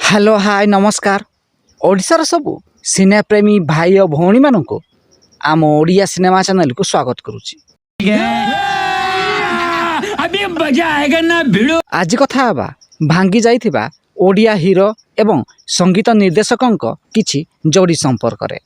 Hello hi नमस्कार। ओडिशार सबु सिनेप्रेमी भाई और भौणी मानक आम ओडिया सिनेमा चैनल को स्वागत करुच्ची। अभी मजा आएगा ना भिड़ो। आज कथा हवा भांगी जाइथिबा ओडिया हीरो एवं संगीत निर्देशक किछि जोड़ी संपर्क रे।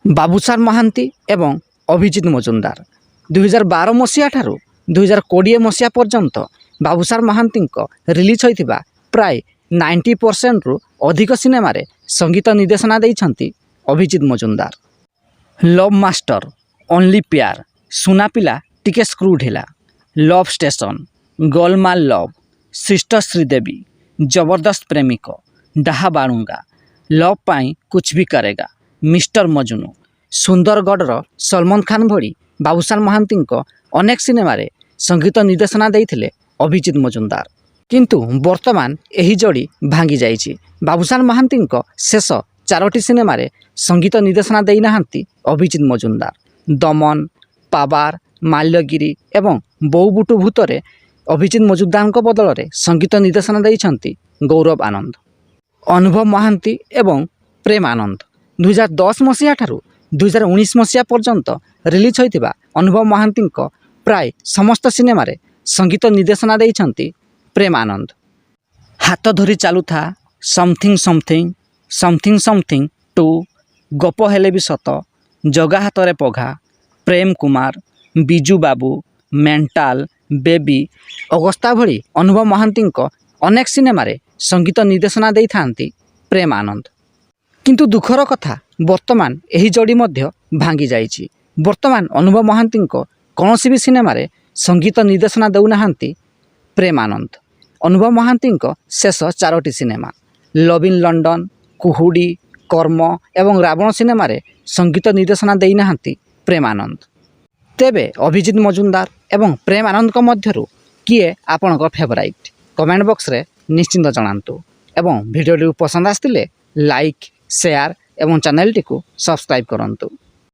बाबूसार महांती एवं अभिजित मजुमदार 2012 मसीहा ठारू 2020 मसीहा पर्यंत बाबूसार महांती रिलीज होइथिबा प्राय 90% रु अधिक सिनेमा रे संगीत निर्देशना देइछंती Abhijit Majumdar. Love master, only Pyar, Suna Pila Tike screw Dhila, love station, Golmaal love, sister Sridevi, Jabardast Premika, Daha Banunga, love pain Kuch Bhi Karega, mister Majnu, Sundargarh Salman Khan भली बाबूसार महांती अनेक सिनेमा रे संगीत निर्देशना देइथिले अभिजित मजुमदार। किंतु वर्तमान एही जोड़ी भांगी जाइछि। बाबूसार महांती शेष 4टी सिनेमा रे संगीत निर्देशना देई नाहांती अभिजित मजुमदार। दमन, पावार, माल्यगिरी एवं बोउबुटु भूतरे अभिजित मजुमदार बदल रे संगीत निर्देशना देइछंती गौरव आनंद। अनुभव महांती एवं प्रेम आनंद 2010 मसीहा ठारू 2019 मसीहा पर्यंत रिलीज होइथिबा अनुभव महांती प्राय समस्त सिनेमा रे संगीत निर्देशना देइछंती प्रेम आनंद। हाथ धरी चालू था, something something, something something too, गप हेले भी सत, जगा हाथरे पघा, प्रेम कुमार, बिजू बाबू, मेंटाल, बेबी, अगस्ता भली अनुभव महांती अनेक सिनेमा रे संगीत निर्देशना देई थांती प्रेम आनंद। किंतु दुखर कथा वर्तमान एही जोड़ी मध्य भांगी जाइछि। वर्तमान अनुभव महांती कौनसी भी सिनेमा रे संगीत निर्देशना देउनाहांती प्रेम आनंद। अनुभव महांती शेष 4टी सिनेमा लव इन लंडन, कुहुडी, कर्म एवं रावण सिनेमा रे संगीत निर्देशना देई नाहांती प्रेम आनंद। तेबे अभिजित मजुमदार एवं प्रेम आनंद मध्यरु किए आपनकर फेवराइट कमेंट बॉक्स रे निश्चिंत जणांतु एवं वीडियो पसंद आस्तिले लाइक, शेयर एवं चैनल टी को सब्सक्राइब करंतु।